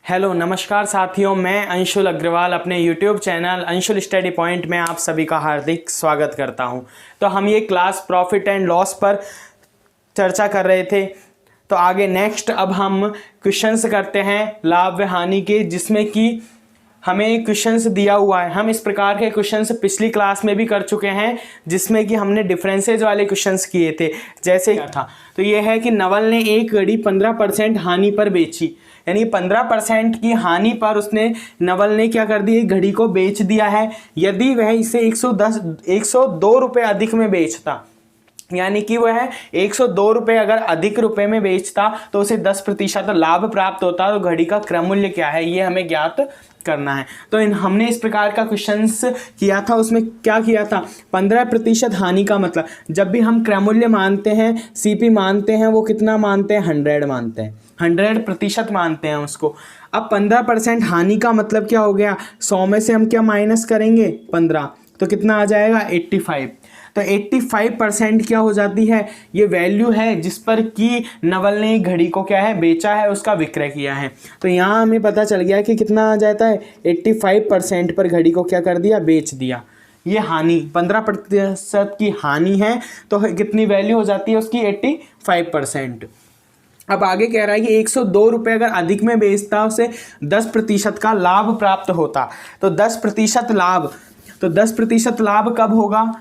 Hello नमस्कार साथियों, मैं अंशुल अग्रवाल अपने YouTube channel Anshul study point में आप सभी का हार्दिक स्वागत करता हूं। तो हम ये क्लास प्रॉफिट एंड लॉस पर चर्चा कर रहे थे। तो आगे नेक्स्ट अब हम क्वेश्चंस करते हैं लाभ व हानि के, जिसमें कि हमें क्वेश्चंस दिया हुआ है। हम इस प्रकार के क्वेश्चंस पिछली क्लास में भी कर चुके हैं, जिसमें कि हमने डिफरेंसेज वाले क्वेश्चंस किए थे। जैसे क्या था, तो ये है कि नवल ने एक घड़ी 15% हानि पर बेची, यानी 15% की हानि पर उसने नवल ने क्या कर दी, एक घड़ी को बेच दिया है। यदि वह इसे 102 रुपये अधिक में बेचता, यानी कि वह 102 रुपये अगर अधिक रुपए में बेचता तो उसे 10% लाभ प्राप्त होता। तो घड़ी का क्रय मूल्य क्या है, ये हमें ज्ञात करना है। तो हमने इस प्रकार का क्वेश्चंस किया था। उसमें क्या किया था, 15% हानि का मतलब, जब भी हम क्रय मूल्य मानते हैं, सीपी मानते हैं, वो कितना मानते हैं, 100 मानते हैं, 100% मानते हैं उसको। अब 15% हानि का मतलब क्या हो गया, 100 में से हम क्या माइनस करेंगे, 15, तो कितना आ जाएगा, 85। तो 85% क्या हो जाती है, ये वैल्यू है जिस पर कि नवल ने घड़ी को क्या है, बेचा है, उसका विक्रय किया है। तो यहाँ हमें पता चल गया कि कितना आ जाता है, 85% पर घड़ी को क्या कर दिया, बेच दिया। ये हानि 15% की हानि है, तो कितनी वैल्यू हो जाती है उसकी, 85%। अब आगे कह रहा है कि 102 रुपये अगर अधिक में बेचता उसे 10% का लाभ प्राप्त होता। तो 10% लाभ, तो 10% लाभ कब होगा,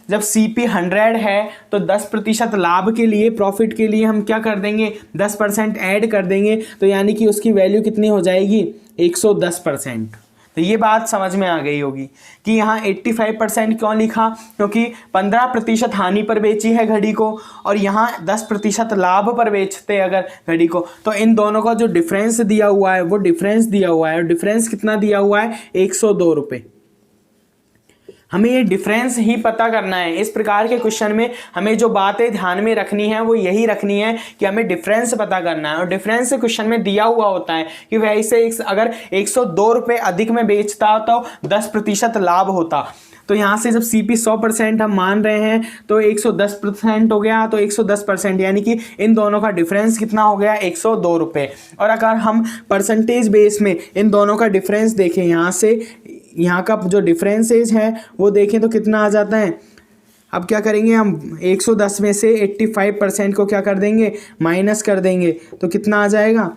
जब CP 100 है तो 10% लाभ के लिए, प्रॉफिट के लिए हम क्या कर देंगे, 10% ऐड कर देंगे। तो यानी कि उसकी वैल्यू कितनी हो जाएगी, 110%। तो ये बात समझ में आ गई होगी कि यहाँ 85% क्यों लिखा, क्योंकि 15% हानि पर बेची है घड़ी को, और यहाँ 10% लाभ पर बेचते अगर घड़ी को, तो इन दोनों का जो डिफरेंस दिया हुआ है वो डिफरेंस दिया हुआ है। और डिफरेंस कितना दिया हुआ है, 102 रुपये। हमें ये डिफरेंस ही पता करना है। इस प्रकार के क्वेश्चन में हमें जो बातें ध्यान में रखनी है वो यही रखनी है कि हमें डिफरेंस पता करना है। और डिफरेंस क्वेश्चन में दिया हुआ होता है कि वह इसे अगर 102 रुपये अधिक में बेचता तो 10% लाभ होता। तो यहाँ से जब CP 100% हम मान रहे हैं तो 110% हो गया, तो 110% यानी कि इन दोनों का डिफरेंस कितना हो गया, 102 रुपये। और अगर हम परसेंटेज बेस में इन दोनों का डिफरेंस देखें, यहाँ से यहाँ का जो डिफरेंसेज है वो देखें तो कितना आ जाता है। अब क्या करेंगे हम, 110 में से 85% को क्या कर देंगे, माइनस कर देंगे, तो कितना आ जाएगा,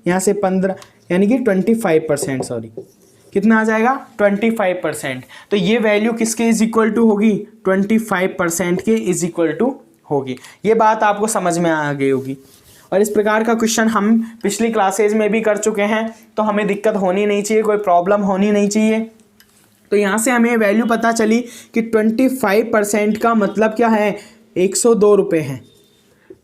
यहाँ से 15 यानी कि 25%, सॉरी कितना आ जाएगा, 25%। तो ये वैल्यू किसके इज इक्वल टू होगी, 25% के इज इक्वल टू होगी। ये बात आपको समझ में आ गई होगी। और इस प्रकार का क्वेश्चन हम पिछली क्लासेज में भी कर चुके हैं, तो हमें दिक्कत होनी नहीं चाहिए, कोई प्रॉब्लम होनी नहीं चाहिए। तो यहाँ से हमें वैल्यू पता चली कि 25% का मतलब क्या है, 102 रुपये है।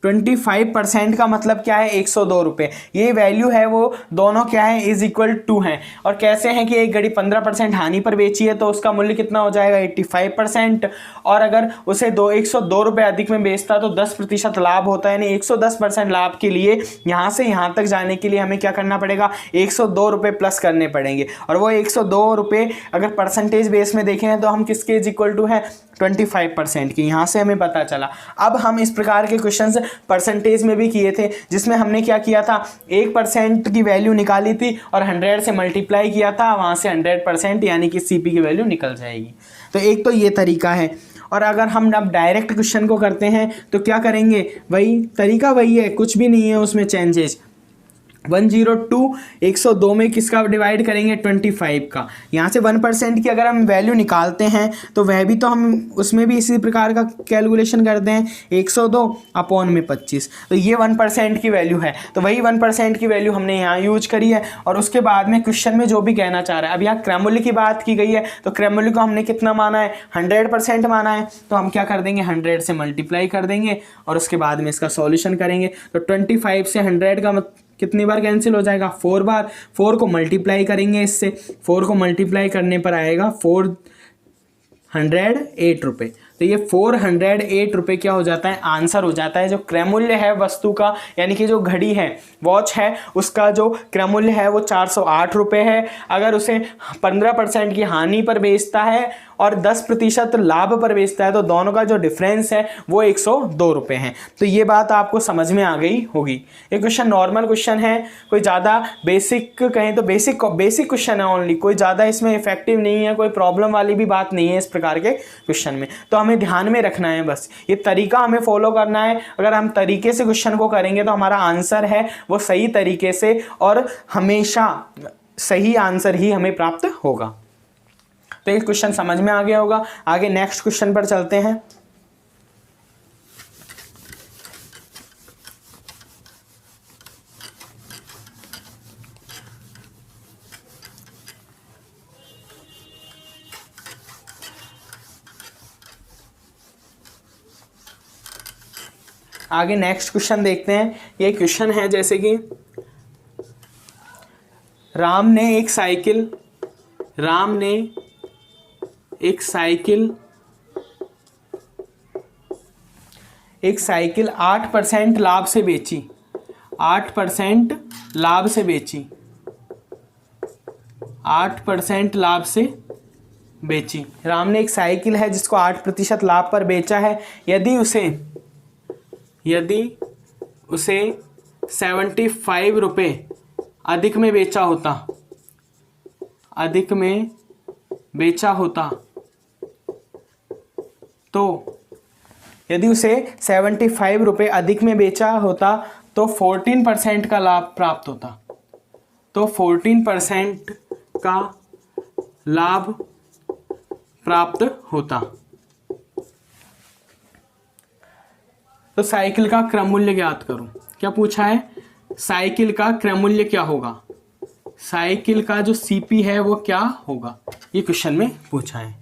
25% का मतलब क्या है, 102 रुपये। ये वैल्यू है वो दोनों क्या है, इज इक्वल टू हैं। और कैसे हैं कि एक घड़ी 15% हानि पर बेची है तो उसका मूल्य कितना हो जाएगा, 85%। और अगर उसे 102 रुपये अधिक में बेचता तो 10% लाभ होता है, यानी 110% लाभ के लिए यहाँ से यहाँ तक जाने के लिए हमें क्या करना पड़ेगा, 102 रुपये प्लस करने पड़ेंगे। और वो 102 रुपये अगर परसेंटेज बेस में देखें तो हम किसके इज इक्वल टू है, 25% की। यहाँ से हमें पता चला। अब हम इस प्रकार के क्वेश्चंस परसेंटेज में भी किए थे, जिसमें हमने क्या किया था, 1% की वैल्यू निकाली थी और 100 से मल्टीप्लाई किया था, वहाँ से 100% यानी कि CP की वैल्यू निकल जाएगी। तो एक तो ये तरीका है। और अगर हम अब डायरेक्ट क्वेश्चन को करते हैं तो क्या करेंगे, वही तरीका वही है, कुछ भी नहीं है उसमें चेंजेस। 102 102 में किसका डिवाइड करेंगे, 25 का। यहाँ से 1% की अगर हम वैल्यू निकालते हैं तो वह भी तो हम उसमें भी इसी प्रकार का कैलकुलेशन करते हैं, 102 अपॉन में 25। तो ये 1% की वैल्यू है, तो वही 1% की वैल्यू हमने यहाँ यूज करी है। और उसके बाद में क्वेश्चन में जो भी कहना चाह रहा है, अब यहाँ क्रय मूल्य की बात की गई है, तो क्रय मूल्य को हमने कितना माना है, 100% माना है। तो हम क्या कर देंगे, 100 से मल्टीप्लाई कर देंगे और उसके बाद में इसका सॉल्यूशन करेंगे। तो 25 से 100 का कितनी बार कैंसिल हो जाएगा, 4 बार। 4 को मल्टीप्लाई करेंगे इससे, 4 को मल्टीप्लाई करने पर आएगा 408 रुपये। तो ये 408 रुपये क्या हो जाता है, आंसर हो जाता है। जो क्रय मूल्य है वस्तु का, यानी कि जो घड़ी है, वॉच है, उसका जो क्रय मूल्य है वो 408 रुपये है। अगर उसे 15% की हानि पर बेचता है और 10% लाभ पर बेचता है, तो दोनों का जो डिफरेंस है वो 102 रुपये है। तो ये बात आपको समझ में आ गई होगी। ये क्वेश्चन नॉर्मल क्वेश्चन है, कोई ज़्यादा बेसिक कहें तो बेसिक क्वेश्चन है ओनली, कोई ज़्यादा इसमें इफेक्टिव नहीं है, कोई प्रॉब्लम वाली भी बात नहीं है इस प्रकार के क्वेश्चन में। तो हमें ध्यान में रखना है, बस ये तरीका हमें फॉलो करना है। अगर हम तरीके से क्वेश्चन को करेंगे तो हमारा आंसर है वो सही तरीके से और हमेशा सही आंसर ही हमें प्राप्त होगा। तो ये क्वेश्चन समझ में आ गया होगा। आगे नेक्स्ट क्वेश्चन पर चलते हैं। आगे नेक्स्ट क्वेश्चन देखते हैं। ये क्वेश्चन है जैसे कि राम ने एक साइकिल 8% लाभ से बेची। 8% लाभ से बेची। 8% लाभ से बेची। राम ने एक साइकिल है जिसको 8% लाभ पर बेचा है। यदि उसे 75 रुपये अधिक में बेचा होता, तो यदि उसे 75 रुपये अधिक में बेचा होता तो 14% का लाभ प्राप्त होता। तो 14% का लाभ प्राप्त होता। तो साइकिल का क्रम मूल्य ज्ञात करूं। क्या पूछा है? साइकिल का क्रम मूल्य क्या होगा, साइकिल का जो सीपी है वो क्या होगा, ये क्वेश्चन में पूछा है।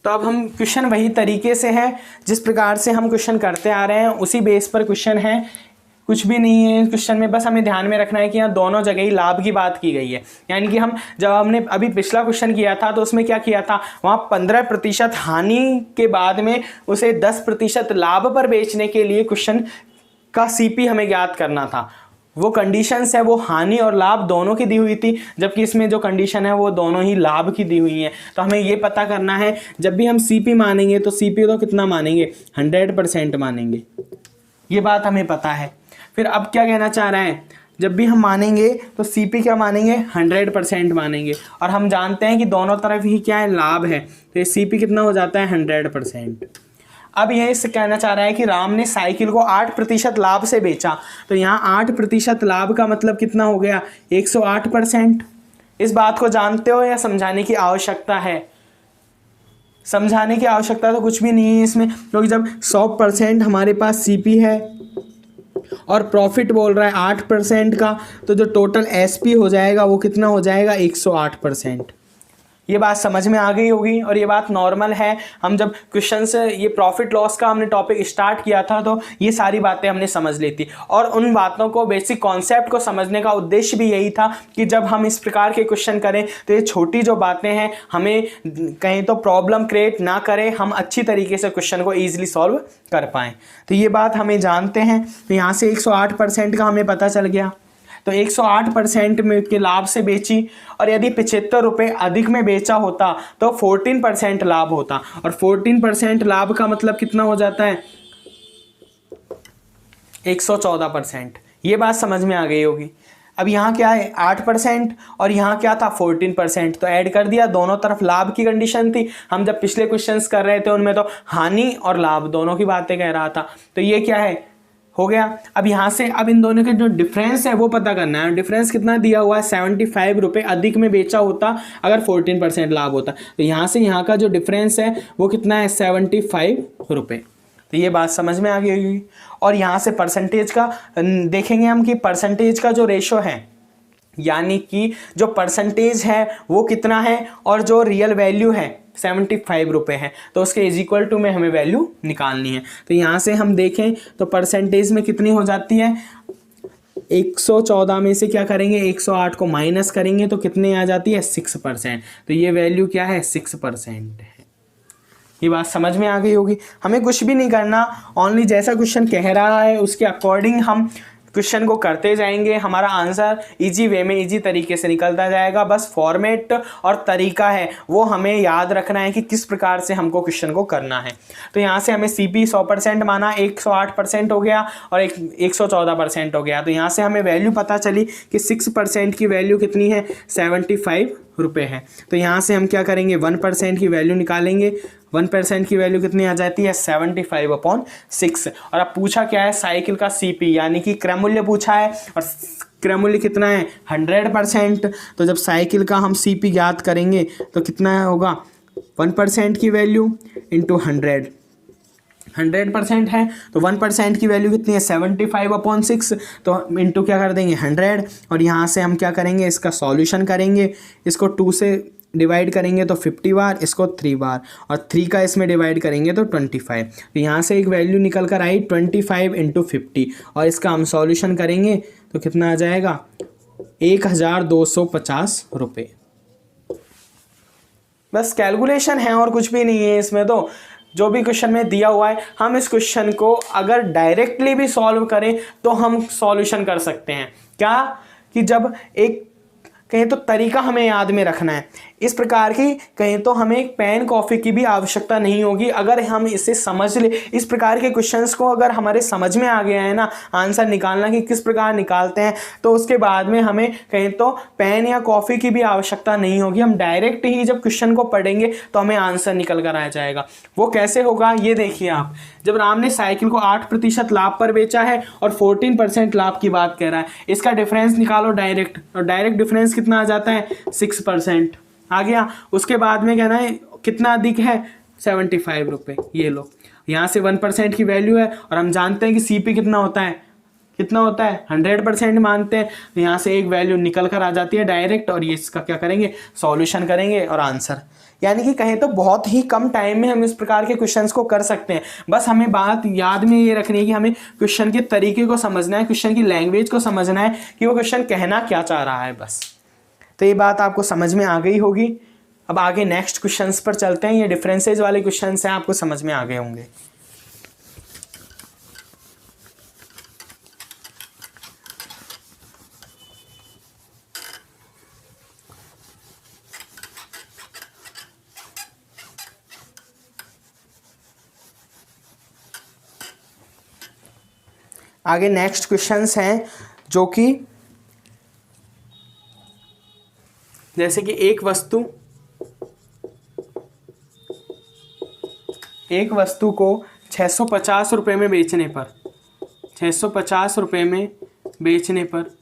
तो अब हम क्वेश्चन वही तरीके से है जिस प्रकार से हम क्वेश्चन करते आ रहे हैं, उसी बेस पर क्वेश्चन है, कुछ भी नहीं है क्वेश्चन में। बस हमें ध्यान में रखना है कि यहाँ दोनों जगह ही लाभ की बात की गई है। यानी कि हम जब हमने अभी पिछला क्वेश्चन किया था तो उसमें क्या किया था, वहाँ 15% हानि के बाद में उसे 10% लाभ पर बेचने के लिए क्वेश्चन का सीपी हमें ज्ञात करना था। वो कंडीशंस है वो हानि और लाभ दोनों की दी हुई थी, जबकि इसमें जो कंडीशन है वो दोनों ही लाभ की दी हुई है। तो हमें ये पता करना है, जब भी हम सीपी मानेंगे तो सीपी तो कितना मानेंगे, 100% मानेंगे। ये बात हमें पता है। फिर अब क्या कहना चाह रहा है, जब भी हम मानेंगे तो सीपी क्या मानेंगे, 100% मानेंगे। और हम जानते हैं कि दोनों तरफ ही क्या है, लाभ है, तो ये सीपी कितना हो जाता है, 100%। अब ये इससे कहना चाह रहा है कि राम ने साइकिल को 8% लाभ से बेचा। तो यहाँ 8% लाभ का मतलब कितना हो गया, 108%। इस बात को जानते हो या समझाने की आवश्यकता है? समझाने की आवश्यकता तो कुछ भी नहीं है इसमें, क्योंकि जब 100% हमारे पास सीपी है और प्रॉफिट बोल रहा है 8% का, तो जो टोटल एसपी हो जाएगा वो कितना हो जाएगा, 108%। ये बात समझ में आ गई होगी और ये बात नॉर्मल है। हम जब क्वेश्चन से ये प्रॉफिट लॉस का हमने टॉपिक स्टार्ट किया था तो ये सारी बातें हमने समझ ली थी, और उन बातों को, बेसिक कॉन्सेप्ट को समझने का उद्देश्य भी यही था कि जब हम इस प्रकार के क्वेश्चन करें तो ये छोटी जो बातें हैं हमें कहीं तो प्रॉब्लम क्रिएट ना करें, हम अच्छी तरीके से क्वेश्चन को ईजिली सॉल्व कर पाएँ। तो ये बात हमें जानते हैं। तो यहाँ से 108% का हमें पता चल गया। तो 108% में के लाभ से बेची, और यदि 75 रुपये अधिक में बेचा होता तो 14% लाभ होता, और 14% लाभ का मतलब कितना हो जाता है, 114%। ये बात समझ में आ गई होगी। अब यहाँ क्या है, 8% और यहाँ क्या था, 14%। तो ऐड कर दिया, दोनों तरफ लाभ की कंडीशन थी। हम जब पिछले क्वेश्चंस कर रहे थे उनमें तो हानि और लाभ दोनों की बातें कह रहा था। तो ये क्या है, हो गया। अब यहाँ से अब इन दोनों के जो डिफरेंस है वो पता करना है। डिफरेंस कितना दिया हुआ है, 75 रुपये अधिक में बेचा होता अगर 14% लाभ होता, तो यहाँ से यहाँ का जो डिफरेंस है वो कितना है, 75 रुपये। तो ये बात समझ में आ गई होगी। और यहाँ से परसेंटेज का देखेंगे हम कि परसेंटेज का जो रेशो है, यानी कि जो परसेंटेज है वो कितना है और जो रियल वैल्यू है 75 रुपये है, तो उसके इज इक्वल टू में हमें वैल्यू निकालनी है। तो यहाँ से हम देखें तो परसेंटेज में कितनी हो जाती है, 114 में से क्या करेंगे, 108 को माइनस करेंगे तो कितने आ जाती है, 6%। तो ये वैल्यू क्या है, 6% है। ये बात समझ में आ गई होगी। हमें कुछ भी नहीं करना, ओनली जैसा क्वेश्चन कह रहा है उसके अकॉर्डिंग हम क्वेश्चन को करते जाएंगे, हमारा आंसर इजी वे में इजी तरीके से निकलता जाएगा। बस फॉर्मेट और तरीका है वो हमें याद रखना है कि किस प्रकार से हमको क्वेश्चन को करना है। तो यहाँ से हमें CP 100% माना, 108% हो गया और 114% हो गया। तो यहाँ से हमें वैल्यू पता चली कि 6% की वैल्यू कितनी है, 75 रुपये है। तो यहाँ से हम क्या करेंगे, 1% की वैल्यू निकालेंगे। 1% की वैल्यू कितनी आ जाती है, 75/6। और अब पूछा क्या है, साइकिल का CP यानी कि क्रय मूल्य पूछा है, और क्रय मूल्य कितना है, 100%। तो जब साइकिल का हम CP ज्ञात करेंगे तो कितना होगा, 1% की वैल्यू इंटू 100% है। तो 1% की वैल्यू कितनी है, 75/6। तो इंटू क्या कर देंगे, 100। और यहाँ से हम क्या करेंगे, इसका सॉल्यूशन करेंगे। इसको 2 से डिवाइड करेंगे तो 50 बार, इसको 3 बार, और 3 का इसमें डिवाइड करेंगे तो 25। तो यहाँ से एक वैल्यू निकल कर आई 25 × 50, और इसका हम सॉल्यूशन करेंगे तो कितना आ जाएगा, 1250 रुपये। बस कैलकुलेशन है और कुछ भी नहीं है इसमें। तो जो भी क्वेश्चन में दिया हुआ है, हम इस क्वेश्चन को अगर डायरेक्टली भी सॉल्व करें तो हम सॉल्यूशन कर सकते हैं। क्या कि जब एक कहें तो तरीका हमें याद में रखना है। इस प्रकार की कहें तो हमें एक पेन कॉपी की भी आवश्यकता नहीं होगी अगर हम इसे समझ ले। इस प्रकार के क्वेश्चंस को अगर हमारे समझ में आ गया है ना, आंसर निकालना कि किस प्रकार निकालते हैं, तो उसके बाद में हमें कहें तो पेन या कॉफ़ी की भी आवश्यकता नहीं होगी। हम डायरेक्ट ही जब क्वेश्चन को पढ़ेंगे तो हमें आंसर निकल कर आ जाएगा। वो कैसे होगा ये देखिए आप। जब राम ने साइकिल को 8% लाभ पर बेचा है और 14% लाभ की बात कह रहा है, इसका डिफरेंस निकालो डायरेक्ट, और डायरेक्ट डिफरेंस कितना आ जाता है, 6% आ गया। उसके बाद में कहना है कितना अधिक है, 75 रुपये। ये लो, यहाँ से 1% की वैल्यू है, और हम जानते हैं कि CP कितना होता है, 100% मानते हैं। तो यहाँ से एक वैल्यू निकल कर आ जाती है डायरेक्ट, और ये इसका क्या करेंगे, सॉल्यूशन करेंगे और आंसर। यानी कि कहें तो बहुत ही कम टाइम में हम इस प्रकार के क्वेश्चंस को कर सकते हैं। बस हमें बात याद में ये रखनी है कि हमें क्वेश्चन के तरीके को समझना है, क्वेश्चन की लैंग्वेज को समझना है कि वो क्वेश्चन कहना क्या चाह रहा है बस। तो ये बात आपको समझ में आ गई होगी। अब आगे नेक्स्ट क्वेश्चंस पर चलते हैं। ये डिफरेंसेज वाले क्वेश्चंस हैं, आपको समझ में आ गए होंगे। आगे नेक्स्ट क्वेश्चंस हैं जो कि जैसे कि एक वस्तु को 650 रुपये में बेचने पर, 650 रुपये में बेचने पर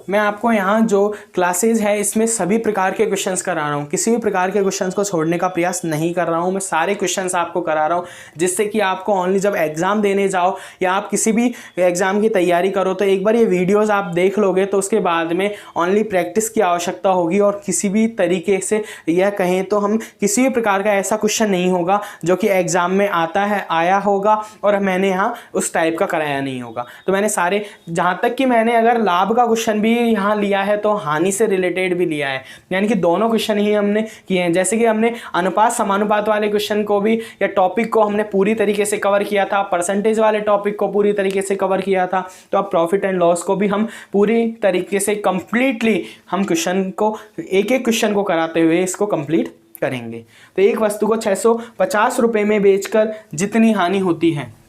मैं आपको यहाँ जो क्लासेज है इसमें सभी प्रकार के क्वेश्चंस करा रहा हूँ। किसी भी प्रकार के क्वेश्चंस को छोड़ने का प्रयास नहीं कर रहा हूँ। मैं सारे क्वेश्चंस आपको करा रहा हूँ, जिससे कि आपको ओनली जब एग्ज़ाम देने जाओ या आप किसी भी एग्ज़ाम की तैयारी करो तो एक बार ये वीडियोस आप देख लोगे तो उसके बाद में ओनली प्रैक्टिस की आवश्यकता होगी। और किसी भी तरीके से यह कहें तो हम किसी भी प्रकार का ऐसा क्वेश्चन नहीं होगा जो कि एग्ज़ाम में आया होगा और मैंने यहाँ उस टाइप का कराया नहीं होगा। तो मैंने सारे, जहाँ तक कि मैंने अगर लाभ का क्वेश्चन भी यहाँ लिया है तो हानि से रिलेटेड भी लिया है, यानी कि दोनों क्वेश्चन ही हमने किए हैं। जैसे कि हमने अनुपात समानुपात वाले क्वेश्चन को भी या टॉपिक को हमने पूरी तरीके से कवर किया था, परसेंटेज वाले टॉपिक को पूरी तरीके से कवर किया था। तो अब प्रॉफिट एंड लॉस को भी हम पूरी तरीके से कंप्लीटली हम क्वेश्चन को एक एक क्वेश्चन को कराते हुए इसको कंप्लीट करेंगे। तो एक वस्तु को 650 रुपये में बेचकर जितनी हानि होती है।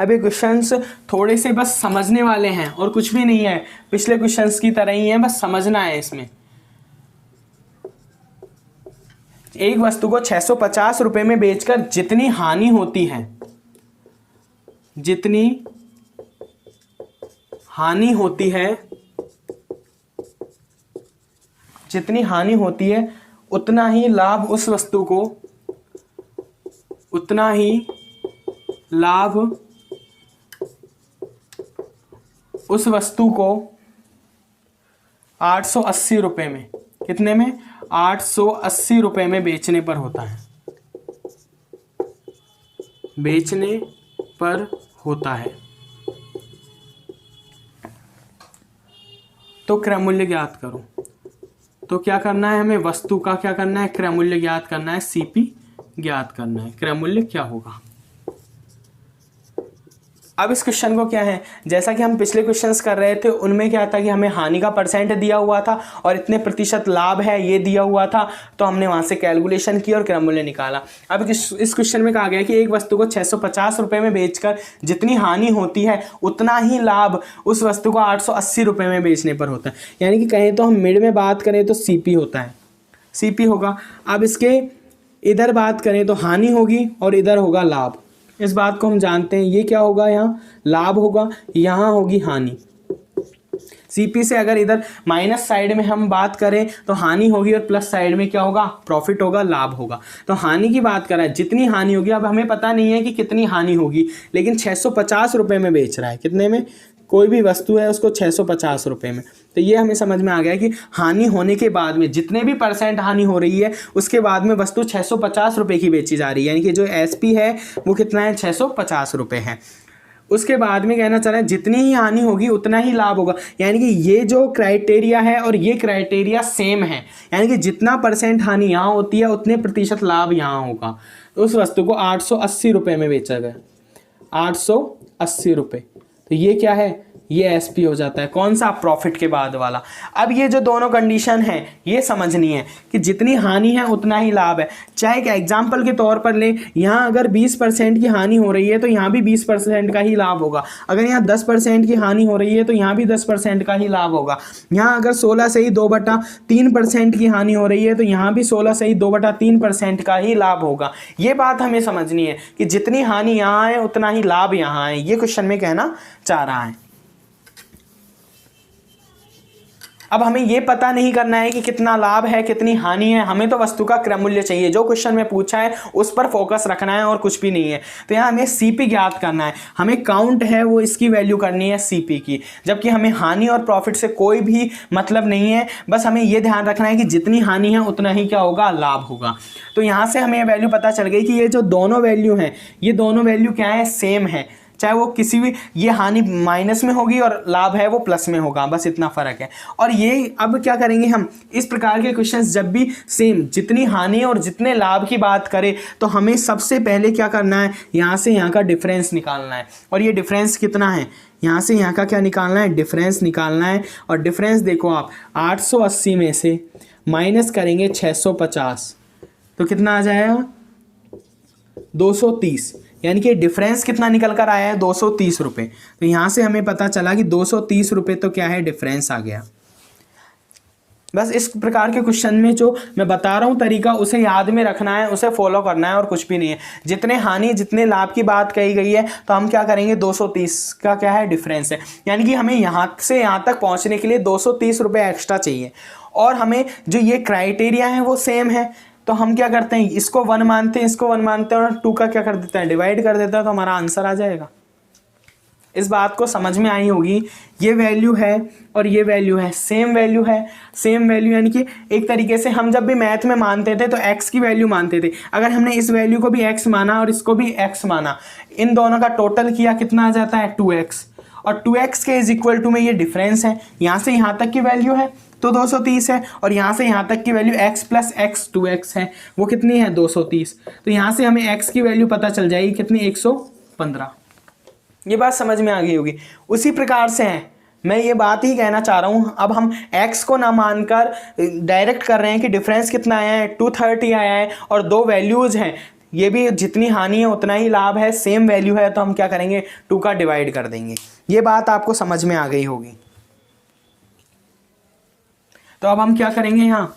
अब ये क्वेश्चंस थोड़े से बस समझने वाले हैं और कुछ भी नहीं है, पिछले क्वेश्चंस की तरह ही है, बस समझना है इसमें। एक वस्तु को 650 रुपये में बेचकर जितनी हानि होती है, जितनी हानि होती है, जितनी हानि होती है उतना ही लाभ उस वस्तु को, उतना ही लाभ उस वस्तु को 880 रुपये में, कितने में, 880 रुपये में बेचने पर होता है, बेचने पर होता है। तो क्रय मूल्य ज्ञात करो। तो क्या करना है हमें, वस्तु का क्या करना है, क्रय मूल्य ज्ञात करना है, CP ज्ञात करना है। क्रय मूल्य क्या होगा, अब इस क्वेश्चन को क्या है, जैसा कि हम पिछले क्वेश्चंस कर रहे थे उनमें क्या था कि हमें हानि का परसेंट दिया हुआ था और इतने प्रतिशत लाभ है ये दिया हुआ था, तो हमने वहाँ से कैलकुलेशन की और क्रम मूल्य निकाला। अब इस क्वेश्चन में कहा गया कि एक वस्तु को 650 रुपये में बेचकर जितनी हानि होती है उतना ही लाभ उस वस्तु को 880 रुपये में बेचने पर होता है। यानी कि कहें तो हम मिड में बात करें तो सीपी होता है, सीपी होगा। अब इसके इधर बात करें तो हानि होगी और इधर होगा लाभ। इस बात को हम जानते हैं, ये क्या होगा, यहाँ लाभ होगा, यहाँ होगी हानि। सीपी से अगर इधर माइनस साइड में हम बात करें तो हानि होगी और प्लस साइड में क्या होगा, प्रॉफिट होगा, लाभ होगा। तो हानि की बात करें, जितनी हानि होगी, अब हमें पता नहीं है कि कितनी हानि होगी, लेकिन 650 रुपये में बेच रहा है। कितने में, कोई भी वस्तु है उसको 650 रुपये में। तो ये हमें समझ में आ गया कि हानि होने के बाद में जितने भी परसेंट हानि हो रही है उसके बाद में वस्तु 650 रुपये की बेची जा रही है। यानी कि जो एसपी है वो कितना है, 650 रुपये है। उसके बाद में कहना चाह रहे हैं जितनी ही हानि होगी उतना ही लाभ होगा। यानी कि ये जो क्राइटेरिया है और ये क्राइटेरिया सेम है, यानी कि जितना परसेंट हानि यहाँ होती है उतने प्रतिशत लाभ यहाँ होगा। तो उस वस्तु को 880 रुपये में बेचा गया, 880 रुपये। तो ये क्या है, ये एसपी हो जाता है। कौन सा, प्रॉफिट के बाद वाला। अब ये जो दोनों कंडीशन है ये समझनी है कि जितनी हानि है उतना ही लाभ है। चाहे एक एग्जांपल के तौर पर ले, यहाँ अगर 20% की हानि हो रही है तो यहाँ भी 20% का ही लाभ होगा। अगर यहाँ 10% की हानि हो रही है तो यहाँ भी 10% का ही लाभ होगा। यहाँ अगर 16 से ही 2/3% की हानि हो रही है तो यहाँ भी 16 से ही 2/3% का ही लाभ होगा। ये बात हमें समझनी है कि जितनी हानि यहाँ है उतना ही लाभ यहाँ है। ये क्वेश्चन में कहना चाह रहा है। अब हमें ये पता नहीं करना है कि कितना लाभ है कितनी हानि है, हमें तो वस्तु का क्रम मूल्य चाहिए। जो क्वेश्चन में पूछा है उस पर फोकस रखना है और कुछ भी नहीं है। तो यहाँ हमें सीपी ज्ञात करना है, हमें काउंट है वो इसकी वैल्यू करनी है सीपी की, जबकि हमें हानि और प्रॉफिट से कोई भी मतलब नहीं है। बस हमें ये ध्यान रखना है कि जितनी हानि है उतना ही क्या होगा, लाभ होगा। तो यहाँ से हमें वैल्यू पता चल गई कि ये जो दोनों वैल्यू हैं ये दोनों वैल्यू क्या है, सेम है। चाहे वो किसी भी, ये हानि माइनस में होगी और लाभ है वो प्लस में होगा, बस इतना फ़र्क है। और ये अब क्या करेंगे हम, इस प्रकार के क्वेश्चंस जब भी सेम जितनी हानि और जितने लाभ की बात करें तो हमें सबसे पहले क्या करना है, यहाँ से यहाँ का डिफरेंस निकालना है। और ये डिफरेंस कितना है, यहाँ से यहाँ का क्या निकालना है, डिफरेंस निकालना है। और डिफरेंस देखो आप, 880 में से माइनस करेंगे 650 तो कितना आ जाएगा, 230। यानी कि डिफरेंस कितना निकल कर आया है, 230 रुपये। तो यहाँ से हमें पता चला कि 230 रुपये तो क्या है, डिफरेंस आ गया। बस इस प्रकार के क्वेश्चन में जो मैं बता रहा हूँ तरीका, उसे याद में रखना है, उसे फॉलो करना है और कुछ भी नहीं है। जितने हानि जितने लाभ की बात कही गई है तो हम क्या करेंगे, 230 का क्या है, डिफरेंस है। यानी कि हमें यहाँ से यहाँ तक पहुँचने के लिए 230 रुपये एक्स्ट्रा चाहिए। और हमें जो ये क्राइटेरिया है वो सेम है, तो हम क्या करते हैं, इसको 1 मानते हैं, इसको 1 मानते हैं और 2 का क्या कर देते हैं, डिवाइड कर देता है, तो हमारा आंसर आ जाएगा। इस बात को समझ में आई होगी। ये वैल्यू है और ये वैल्यू है, सेम वैल्यू है, सेम वैल्यू। यानी कि एक तरीके से हम जब भी मैथ में मानते थे तो x की वैल्यू मानते थे। अगर हमने इस वैल्यू को भी x माना और इसको भी x माना, इन दोनों का टोटल किया, कितना आ जाता है, 2x। और 2x के इज इक्वल टू में ये डिफरेंस है, यहाँ से यहाँ तक की वैल्यू है तो 230 है, और यहाँ से यहाँ तक की value x plus x 2x है, वो कितनी है, 230। तो यहाँ से हमें x की वैल्यू पता चल जाएगी कितनी, 115। ये बात समझ में आ गई होगी। उसी प्रकार से है, मैं ये बात ही कहना चाह रहा हूँ। अब हम x को ना मानकर डायरेक्ट कर रहे हैं कि डिफरेंस कितना आया है, 230 आया है, और दो वैल्यूज़ हैं, ये भी जितनी हानि है उतना ही लाभ है, सेम वैल्यू है, तो हम क्या करेंगे, 2 का डिवाइड कर देंगे। ये बात आपको समझ में आ गई होगी। तो अब हम क्या करेंगे, यहाँ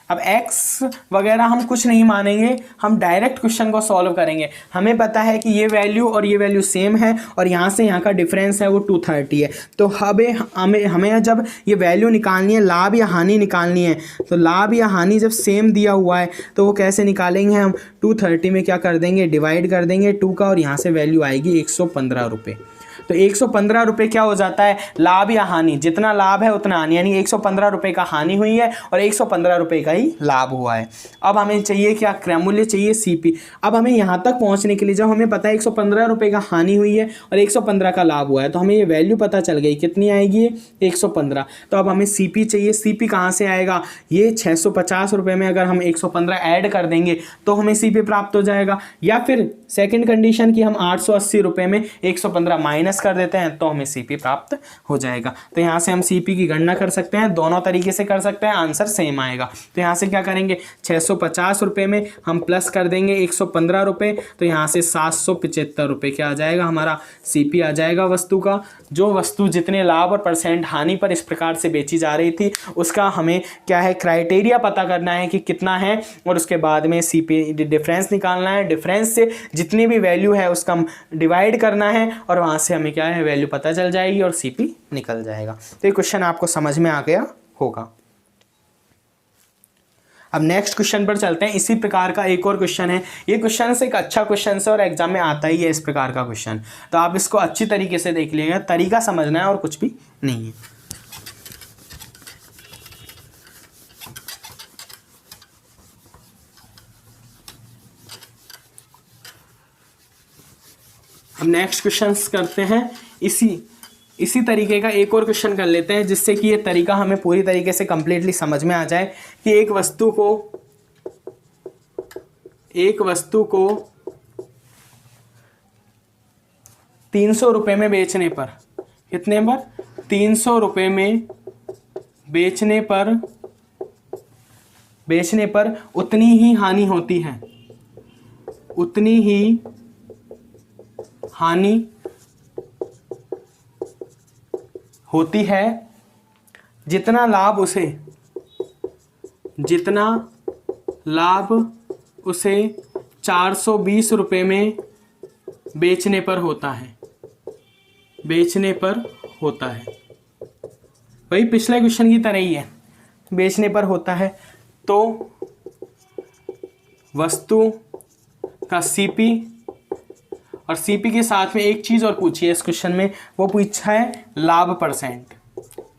अब x वगैरह हम कुछ नहीं मानेंगे, हम डायरेक्ट क्वेश्चन को सॉल्व करेंगे। हमें पता है कि ये वैल्यू और ये वैल्यू सेम है और यहाँ से यहाँ का डिफरेंस है वो 230 है। तो हमें जब ये वैल्यू निकालनी है, लाभ या हानि निकालनी है, तो लाभ या हानि जब सेम दिया हुआ है तो वो कैसे निकालेंगे, हम 230 में क्या कर देंगे, डिवाइड कर देंगे 2 का, और यहाँ से वैल्यू आएगी 115 रुपये। तो 115 रुपये क्या हो जाता है, लाभ या हानि, जितना लाभ है उतना हानि, यानी 115 रुपये का हानि हुई है और 115 रुपये का ही लाभ हुआ है। अब हमें चाहिए क्या, क्रय मूल्य चाहिए सीपी। अब हमें यहाँ तक पहुँचने के लिए जब हमें पता है 115 रुपये का हानि हुई है और 115 का लाभ हुआ है, तो हमें ये वैल्यू पता चल गई, कितनी आएगी, 115। तो अब हमें सीपी चाहिए। सीपी कहाँ से आएगा, ये 650 रुपये में अगर हम 115 ऐड कर देंगे तो हमें सीपी प्राप्त हो जाएगा। या फिर सेकंड कंडीशन की हम 880 रुपये में 115 माइनस कर देते हैं तो हमें सीपी प्राप्त हो जाएगा। तो यहाँ से हम सीपी की गणना कर सकते हैं, दोनों तरीके से कर सकते हैं, आंसर सेम आएगा। तो यहाँ से क्या करेंगे, 650 रुपये में हम प्लस कर देंगे 115 रुपये, तो यहाँ से 775 रुपये क्या आ जाएगा, हमारा सीपी आ जाएगा वस्तु का। जो वस्तु जितने लाभ और परसेंट हानि पर इस प्रकार से बेची जा रही थी उसका हमें क्या है, क्राइटेरिया पता करना है कि कितना है, और उसके बाद में सीपी डिफरेंस निकालना है। डिफरेंस से जितनी भी वैल्यू है उसका डिवाइड करना है और वहाँ से हमें क्या है, वैल्यू पता चल जाएगी और सीपी निकल जाएगा। तो ये क्वेश्चन आपको समझ में आ गया होगा। अब नेक्स्ट क्वेश्चन पर चलते हैं। इसी प्रकार का एक और क्वेश्चन है। ये क्वेश्चन से एक अच्छा क्वेश्चन है और एग्जाम में आता ही है इस प्रकार का क्वेश्चन, तो आप इसको अच्छी तरीके से देख लीजिएगा, तरीका समझना है और कुछ भी नहीं है। अब नेक्स्ट क्वेश्चन करते हैं। इसी तरीके का एक और क्वेश्चन कर लेते हैं जिससे कि ये तरीका हमें पूरी तरीके से कंप्लीटली समझ में आ जाए कि एक वस्तु को 300 रुपये में बेचने पर, कितने पर, 300 रुपये में बेचने पर उतनी ही हानि होती है, उतनी ही हानि होती है जितना लाभ उसे 420 रुपये में बेचने पर होता है, वही पिछले क्वेश्चन की तरह ही है, बेचने पर होता है। तो वस्तु का सीपी, और सीपी के साथ में एक चीज़ और पूछी है इस क्वेश्चन में, वो पूछा है लाभ परसेंट,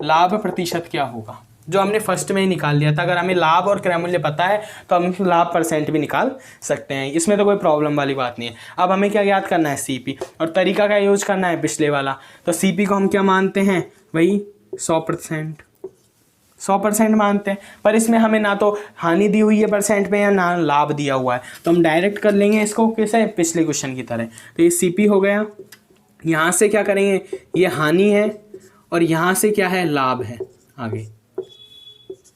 लाभ प्रतिशत क्या होगा, जो हमने फर्स्ट में ही निकाल लिया था। अगर हमें लाभ और क्रय मूल्य पता है तो हम लाभ परसेंट भी निकाल सकते हैं, इसमें तो कोई प्रॉब्लम वाली बात नहीं है। अब हमें क्या याद करना है, सीपी, और तरीका का यूज करना है पिछले वाला। तो सीपी को हम क्या मानते हैं, वही 100% मानते हैं, पर इसमें हमें ना तो हानि दी हुई है परसेंट पे या ना लाभ दिया हुआ है, तो हम डायरेक्ट कर लेंगे इसको कैसे, पिछले क्वेश्चन की तरह। तो ये सीपी हो गया। यहाँ से क्या करेंगे, ये हानि है और यहाँ से क्या है, लाभ है आगे,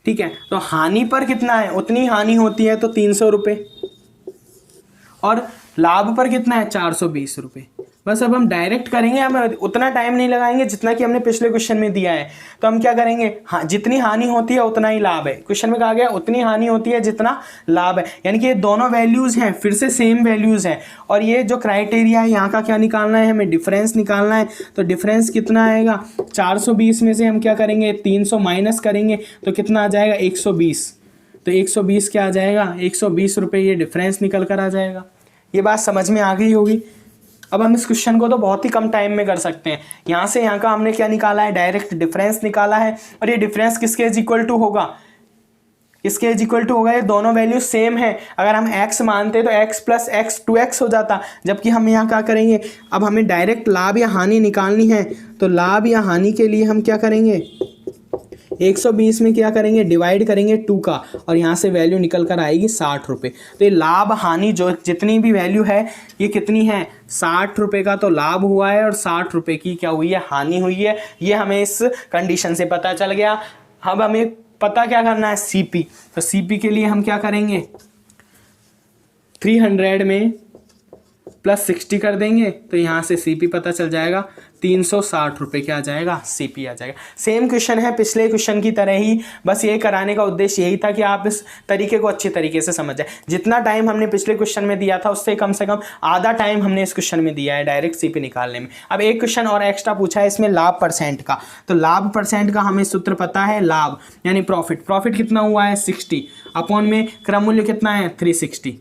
ठीक है। तो हानि पर कितना है, उतनी हानि होती है तो 300 रुपये, और लाभ पर कितना है, 420 रुपये। बस अब हम डायरेक्ट करेंगे, हम उतना टाइम नहीं लगाएंगे जितना कि हमने पिछले क्वेश्चन में दिया है। तो हम क्या करेंगे, हाँ, जितनी हानि होती है उतना ही लाभ है। क्वेश्चन में कहा गया उतनी हानि होती है जितना लाभ है, यानी कि ये दोनों वैल्यूज़ हैं, फिर से सेम वैल्यूज़ हैं। और ये जो क्राइटेरिया है यहाँ का क्या निकालना है, हमें डिफरेंस निकालना है। तो डिफरेंस कितना आएगा, 420 में से हम क्या करेंगे, 300 माइनस करेंगे तो कितना आ जाएगा, 120। तो 120 क्या आ जाएगा, 120 रुपये, ये डिफरेंस निकल कर आ जाएगा। ये बात समझ में आ गई होगी। अब हम इस क्वेश्चन को तो बहुत ही कम टाइम में कर सकते हैं। यहाँ से यहाँ का हमने क्या निकाला है, डायरेक्ट डिफरेंस निकाला है, और ये डिफरेंस किसके इज इक्वल टू होगा, इसके इज इक्वल टू होगा, ये दोनों वैल्यू सेम है। अगर हम x मानते तो x प्लस x 2x हो जाता, जबकि हम यहाँ क्या करेंगे, अब हमें डायरेक्ट लाभ या हानि निकालनी है। तो लाभ या हानि के लिए हम क्या करेंगे, 120 में क्या करेंगे, डिवाइड करेंगे 2 का, और यहाँ से वैल्यू निकल कर आएगी 60 रुपये। तो ये लाभ हानि जो जितनी भी वैल्यू है ये कितनी है, 60 रुपये का तो लाभ हुआ है और 60 रुपये की क्या हुई है, हानि हुई है। ये हमें इस कंडीशन से पता चल गया। अब हमें पता क्या करना है, सीपी। तो सीपी के लिए हम क्या करेंगे, 300 में प्लस 60 कर देंगे तो यहाँ से सीपी पता चल जाएगा, 360 रुपये क्या आ जाएगा, सीपी आ जाएगा। सेम क्वेश्चन है पिछले क्वेश्चन की तरह ही, बस ये कराने का उद्देश्य यही था कि आप इस तरीके को अच्छे तरीके से समझ जाए। जितना टाइम हमने पिछले क्वेश्चन में दिया था उससे कम से कम आधा टाइम हमने इस क्वेश्चन में दिया है डायरेक्ट सीपी निकालने में। अब एक क्वेश्चन और एक्स्ट्रा पूछा है इसमें लाभ परसेंट का। तो लाभ परसेंट का हमें सूत्र पता है, लाभ यानी प्रॉफिट कितना हुआ है, 60 अपॉन में क्रय मूल्य कितना है, 360,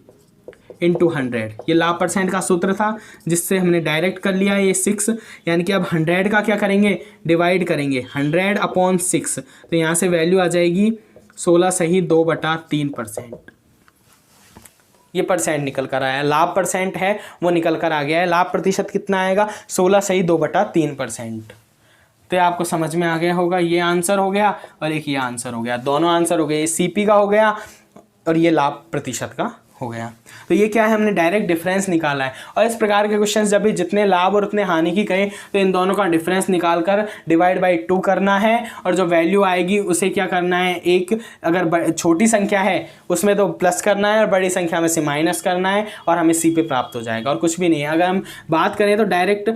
इंटू 100, ये लाभ परसेंट का सूत्र था जिससे हमने डायरेक्ट कर लिया ये 6, यानी कि अब 100 का क्या करेंगे, डिवाइड करेंगे 100/6, तो यहाँ से वैल्यू आ जाएगी 16 सही 2/3%। ये परसेंट निकल कर आया, लाभ परसेंट है वो निकल कर आ गया है। लाभ प्रतिशत कितना आएगा, 16 सही 2/3%। तो ये आपको समझ में आ गया होगा। ये आंसर हो गया और एक ये आंसर हो गया, दोनों आंसर हो गए। ये सीपी का हो गया और ये लाभ प्रतिशत का हो गया। तो ये क्या है, हमने डायरेक्ट डिफरेंस निकाला है। और इस प्रकार के क्वेश्चंस जब भी जितने लाभ और उतने हानि की कहें तो इन दोनों का डिफरेंस निकाल कर डिवाइड बाई 2 करना है, और जो वैल्यू आएगी उसे क्या करना है, एक अगर छोटी संख्या है उसमें तो प्लस करना है और बड़ी संख्या में से माइनस करना है, और हमें सी पे प्राप्त हो जाएगा और कुछ भी नहीं है। अगर हम बात करें तो डायरेक्ट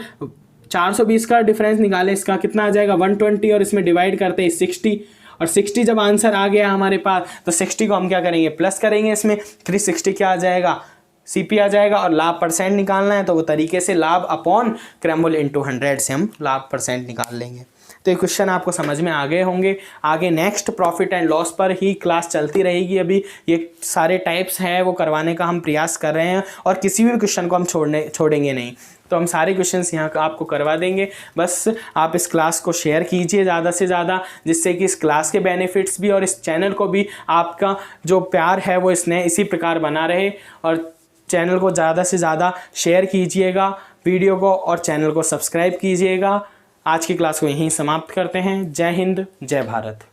420 का डिफरेंस निकाले, इसका कितना आ जाएगा 120, और इसमें डिवाइड करते हैं 60, और 60 जब आंसर आ गया हमारे पास तो 60 को हम क्या करेंगे, प्लस करेंगे, इसमें 360 क्या आ जाएगा, सीपी आ जाएगा। और लाभ परसेंट निकालना है तो वो तरीके से लाभ अपॉन क्रैमबुल इंटू 100 से हम लाभ परसेंट निकाल लेंगे। तो ये क्वेश्चन आपको समझ में आ गए होंगे। आगे नेक्स्ट प्रॉफिट एंड लॉस पर ही क्लास चलती रहेगी। अभी ये सारे टाइप्स हैं वो करवाने का हम प्रयास कर रहे हैं, और किसी भी क्वेश्चन को हम छोड़ेंगे नहीं। तो हम सारे क्वेश्चंस यहाँ आपको करवा देंगे। बस आप इस क्लास को शेयर कीजिए ज़्यादा से ज़्यादा, जिससे कि इस क्लास के बेनिफिट्स भी और इस चैनल को भी आपका जो प्यार है वो इसी प्रकार बना रहे। और चैनल को ज़्यादा से ज़्यादा शेयर कीजिएगा वीडियो को, और चैनल को सब्सक्राइब कीजिएगा। आज की क्लास को यहीं समाप्त करते हैं। जय हिंद, जय भारत।